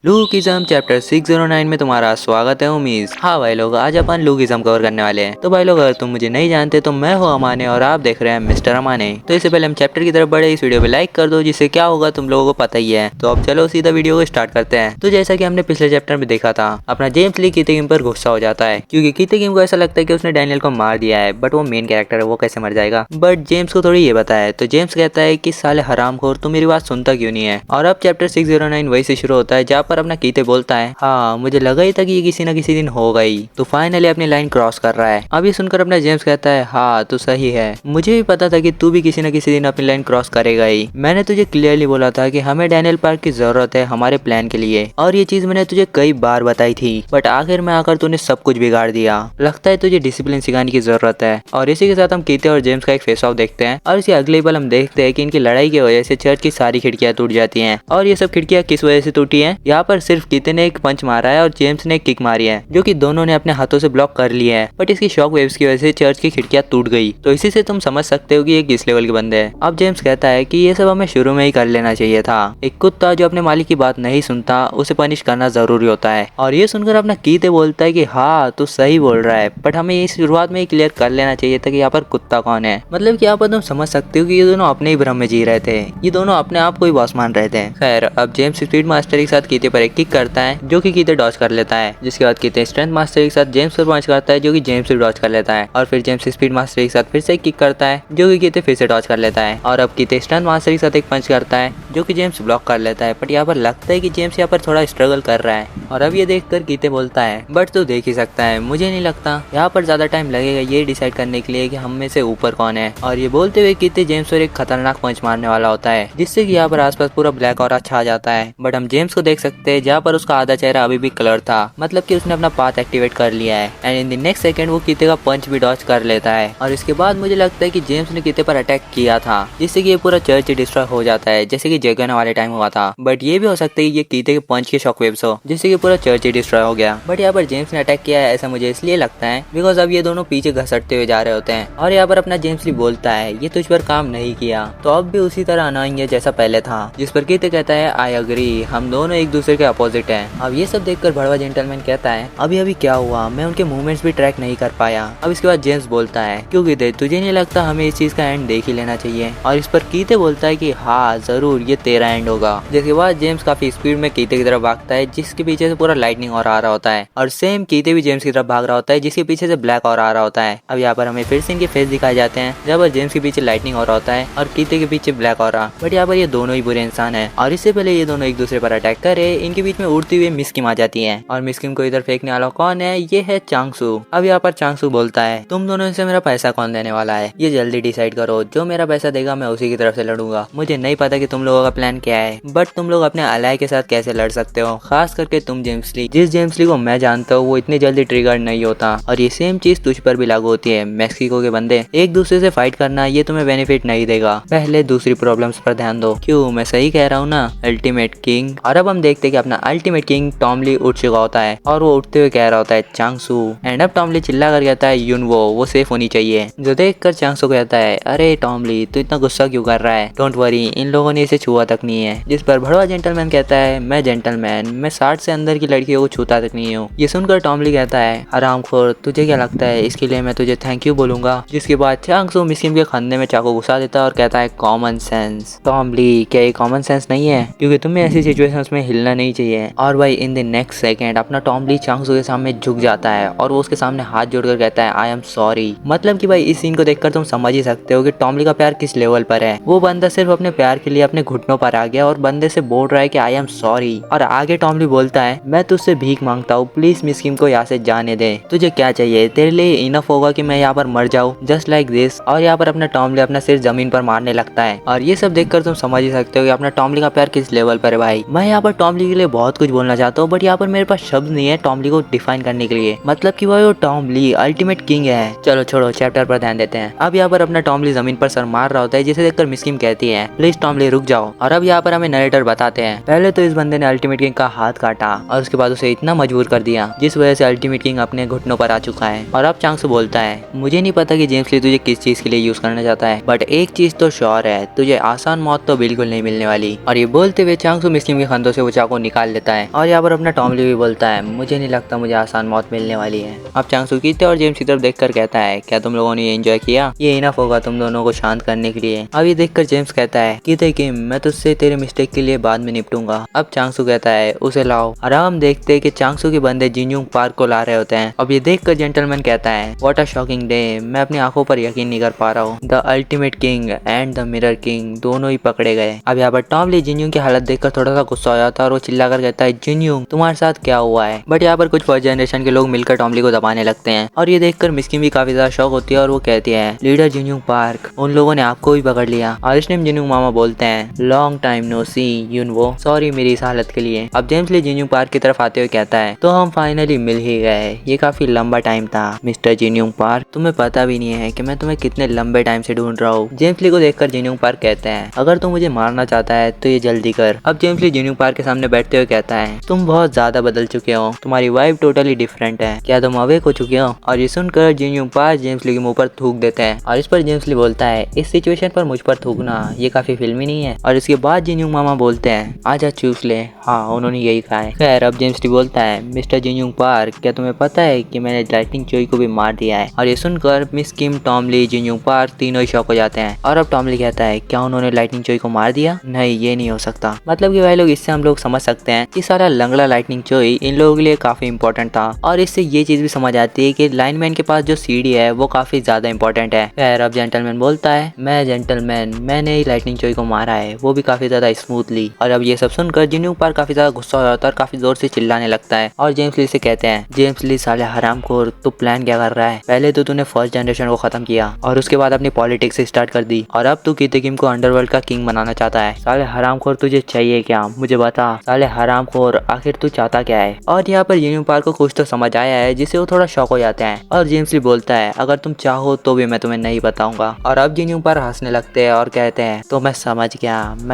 लूकिज्म chapter 609 में तुम्हारा स्वागत है उम्मीद। हाँ भाई लोग, आज अपन लूकिज्म कवर करने वाले हैं। तो भाई लोग, अगर तुम मुझे नहीं जानते तो मैं हूँ अमाने और आप देख रहे हैं मिस्टर अमाने। तो इससे पहले हम चैप्टर की तरफ बढ़े, इस वीडियो पे लाइक कर दो, जिससे क्या होगा तुम लोगों को पता ही है। तो अब चलो सीधा वीडियो को स्टार्ट करते हैं। तो जैसा कि हमने पिछले चैप्टर में देखा था, अपना जेम्स ली कीते गेम पर गुस्सा हो जाता है, क्योंकि कीते गेम को ऐसा लगता है कि उसने डैनियल को मार दिया है, बट वो मेन कैरेक्टर है, वो कैसे मर जाएगा। बट जेम्स को थोड़ी ये पता है। तो जेम्स कहता है कि साले हरामखोर, तू मेरी बात सुनता क्यों नहीं है। और अब चैप्टर 609 वही से शुरू होता है, जहाँ पर अपना कीते बोलता है, हाँ मुझे लगा ही था कि ये किसी न किसी दिन होगा ही। तो फाइनली अपनी लाइन क्रॉस कर रहा है। अब ये सुनकर अपना जेम्स कहता है, हाँ तू सही है, मुझे भी पता था कि तू भी किसी न किसी दिन अपनी लाइन क्रॉस करेगा ही। मैंने तुझे क्लियरली बोला था कि हमें डैनियल पार्क की जरूरत है हमारे प्लान के लिए, और ये चीज मैंने तुझे कई बार बताई थी, बट आखिर में आकर तूने सब कुछ बिगाड़ दिया। लगता है तुझे डिसिप्लिन सिखाने की जरूरत है। और इसी के साथ हम कीते और जेम्स का एक फेस ऑफ देखते हैं, और इसके अगले पल हम देखते हैं कि इनकी लड़ाई की वजह से चर्च की सारी खिड़कियां टूट जाती हैं। और ये सब खिड़कियां किस वजह से टूटी हैं? यहाँ पर सिर्फ कीते ने एक पंच मारा है और जेम्स ने एक किक मारी है, जो कि दोनों ने अपने हाथों से ब्लॉक कर लिया है, बट इसकी शॉक वेव्स की वजह से चर्च की खिड़कियां टूट गई। तो इसी से तुम समझ सकते हो कि ये किस लेवल के बंदे हैं। अब जेम्स कहता है कि ये सब हमें शुरू में ही कर लेना चाहिए था। एक कुत्ता जो अपने मालिक की बात नहीं सुनता, उसे पनिश करना जरूरी होता है। और ये सुनकर अपना कीते बोलता है कि हाँ तू सही बोल रहा है, बट हमें इस शुरुआत में ही क्लियर कर लेना चाहिए था कि यहाँ पर कुत्ता कौन है। मतलब कि यहाँ पर तुम समझ सकते हो कि ये दोनों अपने ही भ्रम में जी रहे थे, ये दोनों अपने आप को ही बॉस मान रहे थे। खैर, अब जेम्स स्पीड मास्टर के साथ कीते पर एक किक करता है, जो कि कीते डॉज कर लेता है। जिसके बाद कीते स्ट्रेंथ मास्टर के साथ जेम्स पर पंच करता है, जो कि जेम्स डॉज कर लेता है। और फिर जेम्स स्पीड मास्टर के साथ फिर से एक किक करता है, जो कि कीते फिर से डॉज कर लेता है। और अब कीते स्ट्रेंथ मास्टर के साथ एक पंच करता है, जो कि जेम्स ब्लॉक कर लेता है। बट यहाँ पर लगता है कि जेम्स यहाँ पर थोड़ा स्ट्रगल कर रहा है। और अब ये देखकर कीते बोलता है, बट तू देख ही सकता है, मुझे नहीं लगता यहाँ पर ज्यादा टाइम लगेगा ये डिसाइड करने के लिए कि हम में से ऊपर कौन है। और ये बोलते हुए कीते जेम्स पर एक खतरनाक पंच मारने वाला होता है, जिससे कि यहाँ पर आसपास पूरा ब्लैक और छा जाता है। बट हम जेम्स को देख सकते हैं, जहाँ पर उसका आधा चेहरा अभी भी कलर था, मतलब कि उसने अपना पाथ एक्टिवेट कर लिया है। And in the next second वो कीते का पंच भी डॉज कर लेता है। और इसके बाद मुझे लगता है कि जेम्स ने कीते पर अटैक किया था, जिससे कि ये पूरा चर्च डिस्ट्रॉय हो जाता है, जैसे कि जगन वाले टाइम हुआ था। बट ये भी हो सकता है कि ये कीते के पंच के शॉक वेव्स हो, जिससे कि पूरा चर्च ही डिस्ट्रॉय हो गया। बट यहाँ पर जेम्स ने अटैक किया है, ऐसा मुझे इसलिए लगता है बिकॉज अब ये दोनों पीछे घसटते हुए जा रहे होते हैं। और यहाँ पर अपना जेम्स ली बोलता है, ये तुझ पर काम नहीं किया तो अब भी उसी तरह अनोइंग है जैसा पहले था। जिस पर कीते कहता है, आई अग्री, हम दोनों एक दूसरे के अपोजिट हैं। अब ये सब देखकर भड़वा जेंटलमैन कहता है, अभी अभी क्या हुआ, मैं उनके मूवमेंट्स भी ट्रैक नहीं कर पाया। अब इसके बाद जेम्स बोलता है, क्योंकि दे तुझे नहीं लगता हमें इस चीज का एंड देख ही लेना चाहिए। और इस पर कीते बोलता है कि हाँ जरूर, ये तेरा एंड होगा। जिसके बाद जेम्स काफी स्पीड में कीते की तरफ भागता है, जिसके पीछे से पूरा लाइटनिंग और आ रहा होता है। और सेम कीते भी जेम्स की तरफ भाग रहा होता है, जिसके पीछे से ब्लैक और आ रहा होता है। अब यहाँ पर हमें फिर से इनके फेस दिखाए जाते हैं, जहाँ पर जेम्स के पीछे लाइटनिंग हो रहा होता है और कीते के पीछे ब्लैक हो रहा। बट यहाँ पर ये दोनों ही बुरे इंसान है। और इससे पहले ये दोनों एक दूसरे पर अटैक करे, इनके बीच में उड़ती हुई मिस किम आ जाती है। और मिस किम को इधर फेंकने वाला कौन है? ये है चांगसू। अब यहाँ पर चांगसू बोलता है, तुम दोनों से मेरा पैसा कौन देने वाला है, ये जल्दी डिसाइड करो। जो मेरा पैसा देगा मैं उसी की तरफ से लड़ूंगा। मुझे नहीं पता कि तुम लोगों का प्लान क्या है, बट तुम लोग अपने अलाय के साथ कैसे लड़ सकते हो, खास करके तुम जेम्स ली। जिस जेम्स ली को मैं जानता हूँ वो इतनी जल्दी ट्रिगर नहीं होता। और ये सेम चीज तुझ पर भी लागू होती है। मैक्सिको के बंदे एक दूसरे से फाइट करना, ये तुम्हें बेनिफिट नहीं देगा। पहले दूसरी प्रॉब्लम्स पर ध्यान दो। क्यों, मैं सही कह रहा हूँ ना, अल्टीमेट किंग। और अब हम देखते हैं कि अपना अल्टीमेट किंग टॉम ली उठ चुका होता है, और वो उठते हुए कह रहा होता है, चांगसू। एंड अब टॉम ली चिल्ला कर कहता है, यूनवो, वो सेफ होनी चाहिए। जो देखकर चांगसू कहता है, अरे टॉम ली तू इतना गुस्सा क्यों कर रहा है, डोंट वरी, इन लोगों ने इसे छुआ तक नहीं है। जिस पर भड़वा जेंटलमैन कहता है, मैं जेंटलमैन, मैं 60 से अंदर की लड़कियों को छूता तक नहीं हूँ। ये सुनकर टॉम ली कहता है, हरामखोर, तुझे क्या लगता है इसके लिए मैं तुझे थैंक यू बोलूंगा। जिसके बाद चांगसू मिस किम के कंधे में चाकू घुसा देता है और कहता है, कॉमन सेंस। टॉम ली, क्या ये कॉमन सेंस नहीं है? क्योंकि तुम्हें ऐसी सिचुएशंस में हिलना नहीं चाहिए। और भाई इन द नेक्स्ट सेकंड अपना टॉम ली चांगसू के सामने झुक जाता है, और वो उसके सामने हाथ जोड़कर कहता है, आई एम सॉरी। मतलब कि भाई इस सीन को देखकर तुम समझ ही सकते हो कि टॉम ली का प्यार किस लेवल पर है। वो बंदा सिर्फ अपने प्यार के लिए अपने घुटनों पर आ गया और बंदे से बोल रहा है कि आई एम सॉरी। और आगे टॉम ली बोलता है, मैं तुझसे भीख मांगता हूँ, प्लीज मिस किम को यहाँ से जाने दे। तुझे क्या चाहिए? तेरे लिए इनफ होगा कि मैं यहाँ पर मर जाऊँ, जस्ट लाइक दिस। और यहाँ पर अपना टॉम ली अपना सिर जमीन पर मारने लगता है। और ये सब देखकर तुम समझ ही सकते हो कि अपना टॉम ली का प्यार किस लेवल पर है। भाई मैं यहाँ पर टॉम ली के लिए बहुत कुछ बोलना चाहता हूँ, बट यहाँ पर मेरे पास शब्द नहीं है टॉम ली को डिफाइन करने के लिए। मतलब कि वो टॉम ली अल्टीमेट किंग है। चलो छोड़ो, चैप्टर पर ध्यान देते हैं। अब यहाँ पर अपना टॉम ली जमीन पर सर मार रहा होता है, जिसे देखकर मिस किम कहती है, प्लीज टॉम ली रुक जाओ। और अब यहाँ पर हमें नरेटर बताते हैं, पहले तो इस बंदे ने अल्टीमेट किंग का हाथ काटा और उसके बाद उसे इतना मजबूर कर दिया जिस वजह से अल्टीमेट किंग अपने घुटनों पर आ चुका है। और अब चांगसू बोलता है, मुझे नहीं पता कि जेम्स ली तुझे किस चीज के लिए यूज करना चाहता है, बट एक चीज तो श्योर है, तुझे आसान मौत तो बिल्कुल नहीं मिलने वाली। और ये बोलते हुए चांगसू मिस किम के कंधों से वो चाकू चाकू निकाल लेता है और यहाँ पर अपना टॉमली भी बोलता है मुझे नहीं लगता मुझे आसान मौत मिलने वाली है। अब चांगसू कीते और जेम्स की तरफ देखकर कहता है क्या तुम लोगों ने ये एंजॉय किया, ये इनफ होगा तुम दोनों को शांत करने के लिए। अब ये देखकर जेम्स कहता है कीते किम मैं तुझसे तेरे मिस्टेक के लिए बाद में निपटूंगा। अब चांगसू कहता है उसे लाओ और हम देखते हैं कि चांगसू के बंदे जिनयूंग पार्क को ला रहे होते हैं। अब ये देखकर जेंटलमैन कहता है व्हाट अ शॉकिंग डे, मैं अपनी आंखों पर यकीन नहीं कर पा रहा हूँ। The ultimate king and the mirror king दोनों ही पकड़े गए। अब यहाँ पर टॉमली जिनयूंग की हालत देखकर थोड़ा सा गुस्सा हो जाता है और वो चिल्लाकर कहता है जिनयूंग तुम्हारे साथ क्या हुआ है। बट यहाँ पर कुछ फर्स्ट जनरेशन के लोग मिलकर टॉमली को दबाने लगते हैं और ये देखकर मिस्किन भी काफी ज्यादा शौक होती है और वो कहती है लीडर जिनयूंग पार्क उन लोगों ने आपको भी पकड़ लिया। और इसने जिनयूंग मामा बोलते हैं लॉन्ग टाइम नो सी यूनवो, सॉरी मेरी इस हालत के लिए। अब जेम्स ली जिनयूंग पार्क की तरफ आते हुए कहता है तो हम फाइनली मिल ही गए, ये काफी लंबा टाइम था मिस्टर जिनयूंग पार्क, तुम्हें पता भी नहीं है कि मैं तुम्हें कितने लंबे टाइम से ढूंढ रहा हूँ। जेम्स ली को देखकर जिनयूंग पार्क कहते हैं अगर तू मुझे मारना चाहता है तो ये जल्दी कर। अब जेम्स ली जिनयूंग पार्क के सामने बैठते हुए कहता है तुम बहुत ज्यादा बदल चुके हो, तुम्हारी वाइफ टोटली डिफरेंट है, क्या तुम अवेक हो चुके हो। और ये सुनकर जिनयूंग पार्क जेम्स ली के मुंह पर थूक देते हैं और इस पर जेम्स ली बोलता है इस सिचुएशन पर मुझ पर थूकना ये काफी फिल्मी नहीं है। और इसके बाद जिनयूंग मामा बोलते हैं आजा चूस ले, हाँ उन्होंने यही कहा है। खैर अब जेम्स ली बोलता है मिस्टर जिनयूंग पार्क क्या तुम्हें पता है कि मैंने लाइटनिंग चोई को भी मार दिया है। और ये सुनकर मिस किम टॉमली जिनयूंग पार्क तीनों ही शॉक हो जाते हैं। और अब टॉमली कहता है क्या उन्होंने लाइटनिंग चोई को मार दिया, नहीं ये नहीं हो सकता। मतलब कि भाई लोग इससे हम लोग समझ सकते हैं कि सारा लंगड़ा लाइटनिंग चोई इन लोगों के लिए काफी इंपॉर्टेंट था। और इससे ये चीज भी समझ आती है कि लाइनमैन के पास जो सीडी है वो काफी ज्यादा इंपॉर्टेंट है। खैर अब जेंटलमैन बोलता है मैं जेंटलमैन मैंने ही लाइटनिंग चोई को मारा है, वो भी काफी ज्यादा स्मूथली। और अब ये सब सुनकर जिनयूंग पार्क काफी ज्यादा गुस्सा हो जाता है और काफी जोर से चिल्लाने लगता है। और जेम्स ली से कहते हैं जेम्स ली साले हरामखोर तू प्लान क्या कर रहा है, पहले तो तूने फर्स्ट जनरेशन को खत्म किया और उसके बाद अपनी पॉलिटिक्स स्टार्ट कर दी और अब तू कीते किम को अंडरवर्ल्ड का किंग बनाना चाहता है। साले हरामखोर तुझे चाहिए क्या, मुझे बता साले हरामखोर आखिर तू चाहता क्या है। और यहाँ पर जिनयूंग पार्क को कुछ तो समझ आया है जिससे वो थोड़ा शॉक हो जाते हैं। और जेम्स ली बोलता है अगर तुम चाहो तो भी मैं तुम्हें नहीं बताऊंगा। और अब जिनयूंग पार्क हंसने लगते हैं और कहते हैं तो मैं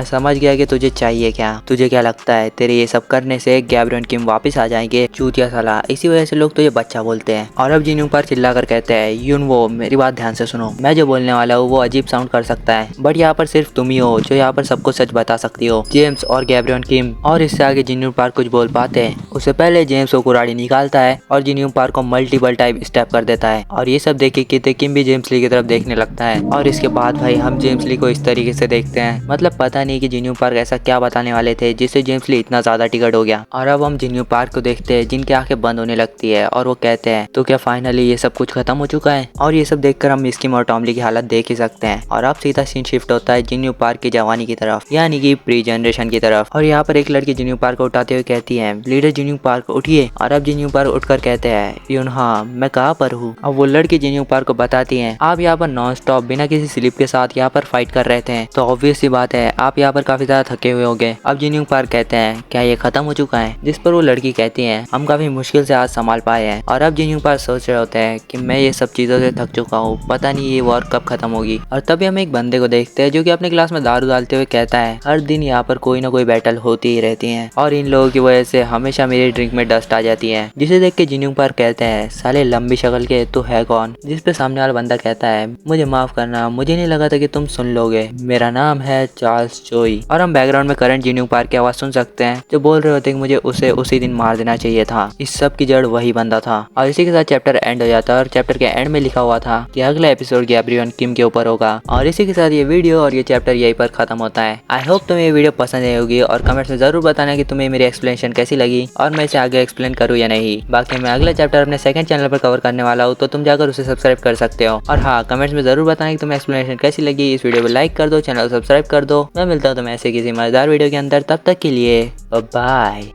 समझ गया कि तुझे चाहिए क्या, तुझे क्या लगता है तेरे ये सब करने से गैब्रियन किम वापस आ जाएंगे, चूतिया साला, इसी वजह से लोग तुझे बच्चा बोलते हैं। और अब जिनयूंग पार्क चिल्लाकर कहते हैं यूनवो मेरी बात ध्यान से सुनो, मैं जो बोलने वाला हूँ वो अजीब साउंड कर सकता है बट यहाँ पर सिर्फ तुम ही हो जो यहाँ पर सबको सच बता सकती हो, जेम्स और गैब्रियन किम। और इससे आगे जिनयूंग पार्क कुछ बोल पाते हैं उससे पहले जेम्स वो कुराड़ी निकालता है और जिनयूंग पार्क को मल्टीपल टाइप स्टेप कर देता है। और ये सब देख के किम भी जेम्स ली की तरफ देखने लगता है। और इसके बाद भाई हम जेम्स ली को इस तरीके से देखते हैं, मतलब पता नहीं कि जिनयूंग पार्क ऐसा क्या बताने वाले थे जिससे जेम्स ली इतना ज्यादा टिकट हो गया। और अब हम जिनयूंग पार्क को देखते हैं जिनकी आंखें बंद होने लगती है और वो कहते हैं तो क्या फाइनली ये सब कुछ खत्म हो चुका है। और ये सब देखकर हम मिस किम और टॉमली की हालत देख ही सकते हैं। और अब सीधा सीन शिफ्ट होता है जिनयूंग पार्क की जवानी की तरफ, यानी कि प्री जनरेशन की तरफ। और यहाँ पर एक लड़की जिनयूंग पार्क को उठाते हुए कहती है लीडर जिनयूंग पार्क उठिए। और अब जिनयूंग पार्क उठकर कहते हैं यूनहा मैं कहाँ पर हूँ। अब वो लड़की जिनयूंग पार्क को बताती है आप यहाँ पर नॉन स्टॉप बिना किसी स्लिप के साथ यहाँ पर फाइट कर रहे थे, तो ऑब्वियस सी बात है आप यहाँ पर काफी ज्यादा थके हुए होंगे। अब जिनयूंग पार्क कहते हैं क्या ये खत्म हो चुका है, जिस पर वो लड़की कहती है हम काफी मुश्किल से आज संभाल पाए हैं। और अब जिनयूंग पार्क सोच रहे होते हैं कि मैं ये सब चीजों से थक चुका हूँ, पता नहीं ये वॉर कब खत्म होगी। और तभी हम एक बंदे को देखते हैं जो कि अपने गिलास में दारू डालते हुए कहता है हर दिन यहाँ पर कोई ना कोई बैटल होती ही रहती है और इन लोगों की वजह से हमेशा मेरी ड्रिंक में डस्ट आ जाती है। जिसे देख के जिनयूंग पार्क कहते हैं साले लंबी शक्ल के तू है कौन। जिस पे सामने वाला बंदा कहता है मुझे माफ करना, मुझे नहीं लगा था कि तुम सुन लोगे, मेरा नाम है चार्ल्स चोई। और हम बैकग्राउंड में करंट जिनयूंग पार्क की आवाज सुन सकते हैं जो बोल रहे होते हैं कि मुझे उसे उसी दिन मार देना चाहिए था, इस सब की जड़ वही बंदा था। और इसी के साथ चैप्टर एंड हो जाता है और चैप्टर के एंड में लिखा हुआ था कि अगला एपिसोड गैब्रियन किम के ऊपर होगा। और इसी के साथ ये वीडियो और ये चैप्टर यहीं पर खत्म होता है। आई होप तुम्हें ये वीडियो पसंद आई होगी और कमेंट्स में जरूर बताना कि तुम्हें मेरी एक्सप्लेनेशन कैसी लगी और मैं इसे आगे एक्सप्लेन करूँ या नहीं। बाकी मैं अगला चैप्टर अपने सेकंड चैनल पर कवर करने वाला हूँ, तो तुम जाकर उसे सब्सक्राइब कर सकते हो। और हाँ कमेंट्स में जरूर बताना कि तुम्हें एक्सप्लेनेशन कैसी लगी। इस वीडियो को लाइक कर दो, चैनल को सब्सक्राइब कर दो। मैं मिलता हूँ तुम्हें ऐसे किसी मजेदार वीडियो के अंदर, तब तक के लिए बाय।